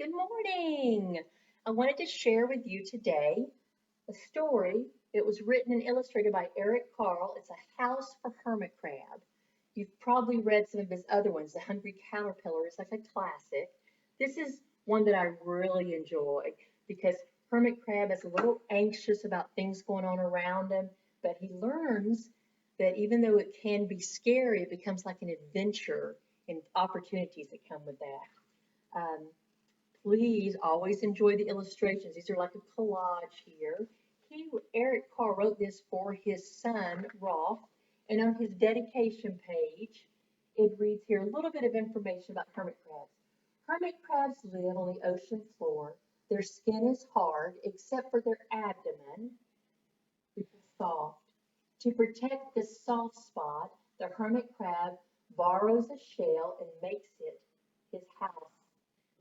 Good morning. I wanted to share with you today a story. It was written and illustrated by Carle. It's A House for Hermit Crab. You've probably read some of his other ones. The Hungry Caterpillar is like a classic. This is one that I really enjoy because Hermit Crab is a little anxious about things going on around him, but he learns that even though it can be scary, it becomes like an adventure and opportunities that come with that. Please always enjoy the illustrations. These are like a collage here. Carle wrote this for his son, Rolf, and on his dedication page, it reads here a little bit of information about hermit crabs. Hermit crabs live on the ocean floor. Their skin is hard except for their abdomen, which is soft. To protect this soft spot, the hermit crab borrows a shell and makes it his house.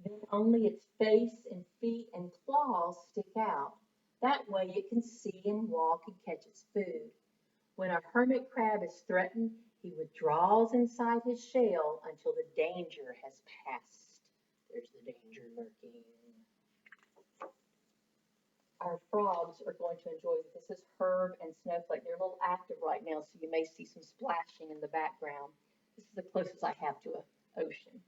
Then only its face and feet and claws stick out. That way it can see and walk and catch its food. When a hermit crab is threatened, he withdraws inside his shell until the danger has passed. There's the danger lurking. Our frogs are going to enjoy this. This is Herb and Snowflake. They're a little active right now, so you may see some splashing in the background. This is the closest I have to an ocean.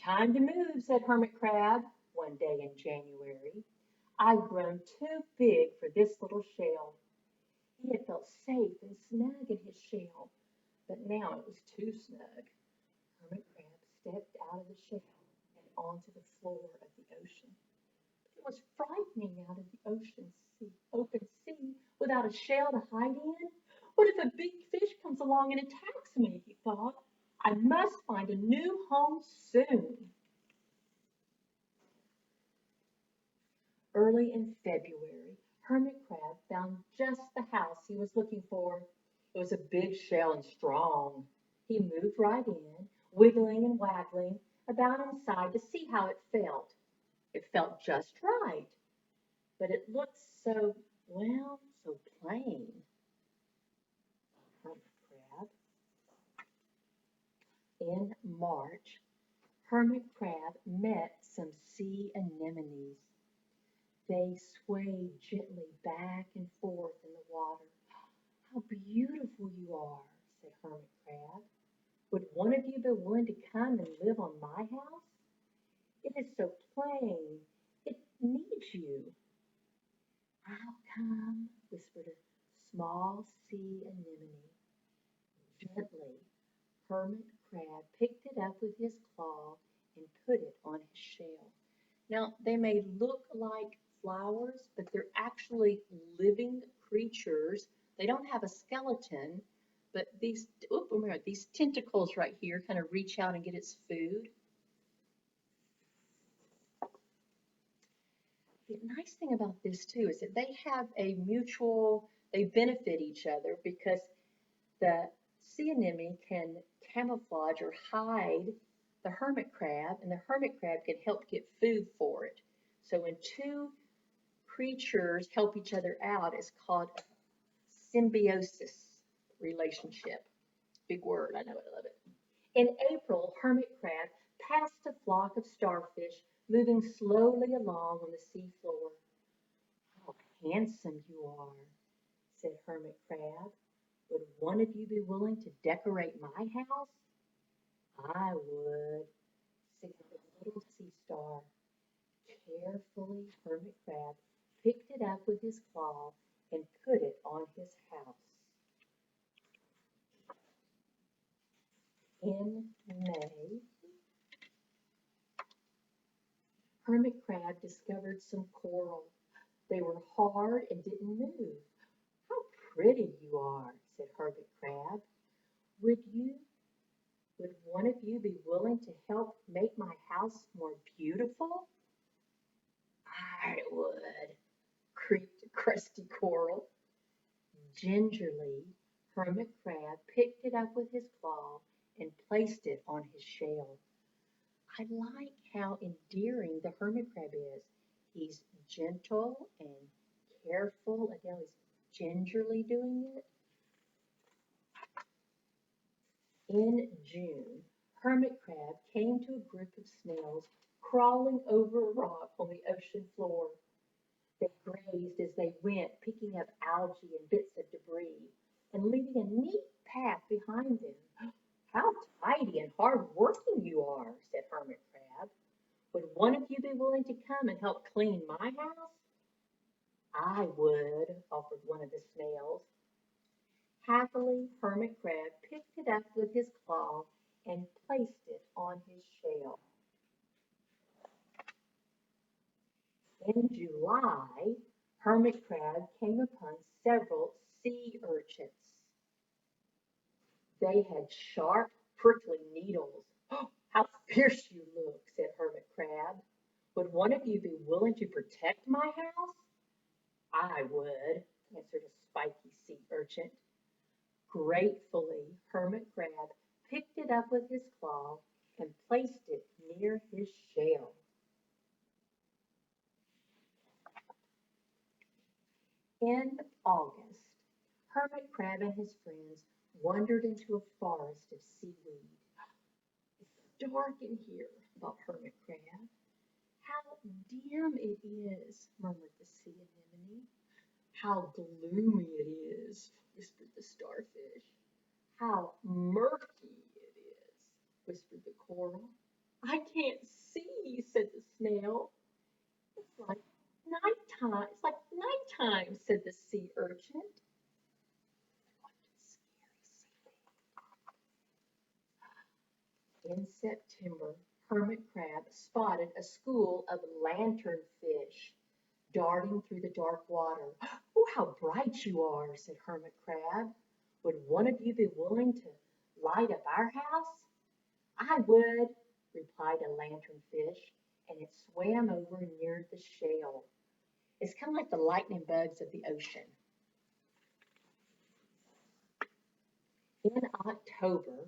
Time to move, said Hermit Crab one day in January. I've grown too big for this little shell. He had felt safe and snug in his shell, but now it was too snug. Hermit Crab stepped out of the shell and onto the floor of the ocean. It was frightening out of the open sea, without a shell to hide in. What if a big fish comes along and attacks me? He thought. I must find a new home soon. Early in February, Hermit Crab found just the house he was looking for. It was a big shell and strong. He moved right in, wiggling and waggling about inside to see how it felt. It felt just right, but it looked so, well, so plain. Hermit Crab. In March, Hermit Crab met some sea anemones. They swayed gently back and forth in the water. How beautiful you are, said Hermit Crab. Would one of you be willing to come and live on my house? It is so plain. It needs you. I'll come, whispered a small sea anemone. Gently, Hermit Crab picked it up with his claw and put it on his shell. Now, they may look like flowers, but they're actually living creatures. They don't have a skeleton, but these tentacles right here kind of reach out and get its food. The nice thing about this too is that they have they benefit each other because the sea anemone can camouflage or hide the hermit crab, and the hermit crab can help get food for it. So when two creatures help each other out, it's called a symbiosis relationship. Big word, I know, I love it. In April, Hermit Crab passed a flock of starfish moving slowly along on the seafloor. How handsome you are, said Hermit Crab. Would one of you be willing to decorate my house? I would, said the little sea star. Carefully, Hermit Crab picked it up with his claw and put it on his house. In May, Hermit Crab discovered some coral. They were hard and didn't move. How pretty you are, said Hermit Crab. Would one of you be willing to help make my house more beautiful? I would, creaked Crusty Coral. Gingerly, Hermit Crab picked it up with his claw and placed it on his shell. I like how endearing the hermit crab is. He's gentle and careful, and now he's gingerly doing it. In June, Hermit Crab came to a group of snails crawling over a rock on the ocean floor. They grazed as they went, picking up algae and bits of debris, and leaving a neat path behind them. How tidy and hard working you are, said Hermit Crab. Would one of you be willing to come and help clean my house? I would, offered one of the snails. Happily, Hermit Crab picked it up with his claw and placed it on his shell. In July, Hermit Crab came upon several sea urchins. They had sharp, prickly needles. Oh, how fierce you look, said Hermit Crab. Would one of you be willing to protect my house? I would, answered a spiky sea urchin. Gratefully, Hermit Crab picked it up with his claw and placed it near his shell. In August, Hermit Crab and his friends wandered into a forest of seaweed. It's dark in here, thought Hermit Crab. How dim it is, murmured the sea anemone. How gloomy it is, whispered the starfish. How murky it is, whispered the coral. I can't see, said the snail. It's like nighttime. It's like nighttime, said the sea urchin. In September, Hermit Crab spotted a school of lanternfish darting through the dark water. Oh, how bright you are, said Hermit Crab. Would one of you be willing to light up our house? I would, replied a lanternfish, and it swam over near the shell. It's kind of like the lightning bugs of the ocean. In October,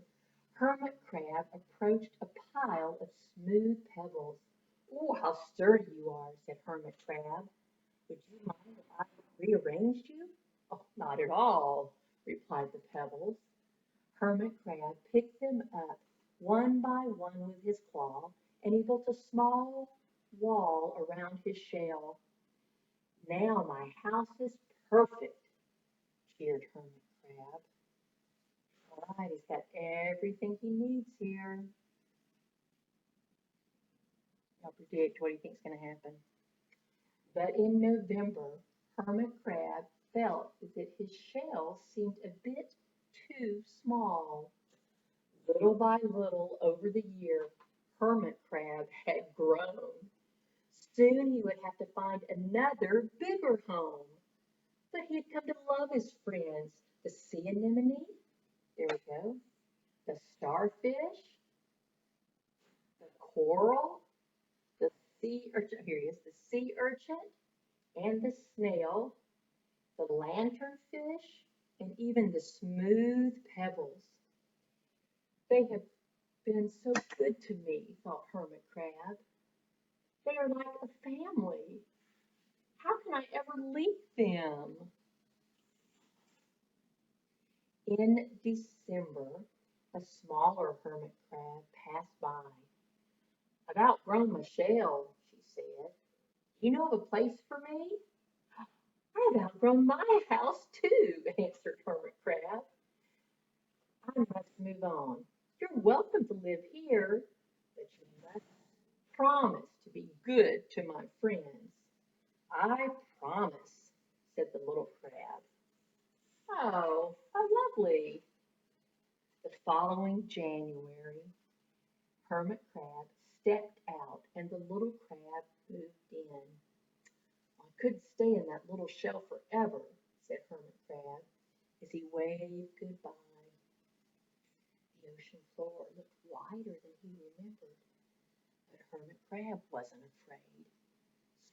Hermit Crab approached a pile of smooth pebbles. Oh, how sturdy you are, said Hermit Crab. Would you mind if I rearranged you? Oh, not at all, replied the pebbles. Hermit Crab picked them up one by one with his claw, and he built a small wall around his shell. Now my house is perfect, cheered Hermit Crab. All right, he's got everything he needs here. I'll predict what he thinks is going to happen. But in November, Hermit Crab felt that his shell seemed a bit too small. Little by little over the year, Hermit Crab had grown. Soon he would have to find another bigger home. But he had come to love his friends, the sea anemone, there we go, the starfish, the coral, the sea urchin, here he is, the sea urchin, and the snail, the lanternfish, and even the smooth pebbles. They have been so good to me, thought Hermit Crab. They are like a family. How can I ever leave them? In December, a smaller hermit crab passed by. I've outgrown my shell, she said. You know of a place for me? I've outgrown my house too, answered Hermit Crab. I must move on. You're welcome to live here, but you must promise to be good to my friends. I promise, said the little crab. Oh, how lovely. The following January, Hermit Crab stepped out and the little crab moved in. I couldn't stay in that little shell forever, said Hermit Crab as he waved goodbye. The ocean floor looked wider than he remembered, but Hermit Crab wasn't afraid.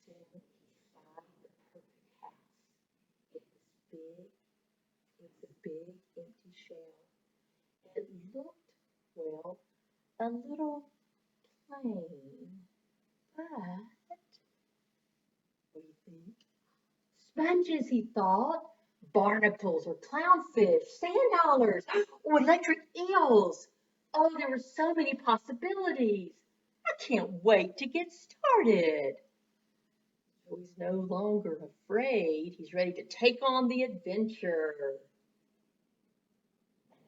Soon he found the perfect house. It was big. It was a big empty shell. It looked, well, a little plain, but what do you think? Sponges, he thought. Barnacles or clownfish, sand dollars, or electric eels. Oh, there were so many possibilities. I can't wait to get started. So he's no longer afraid. He's ready to take on the adventure.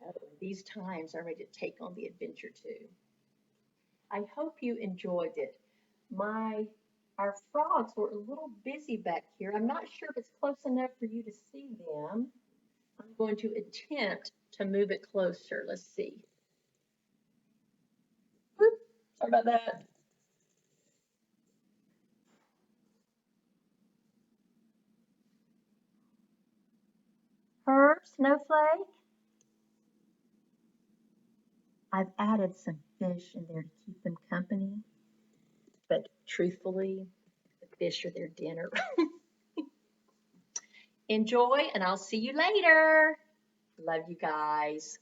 Oh, these times I'm ready to take on the adventure too. I hope you enjoyed it. Our frogs were a little busy back here. I'm not sure if it's close enough for you to see them. I'm going to attempt to move it closer. Let's see. Whoop, sorry about that. Herb, Snowflake. I've added some fish in there to keep them company, but truthfully, the fish are their dinner. Enjoy, and I'll see you later. Love you guys.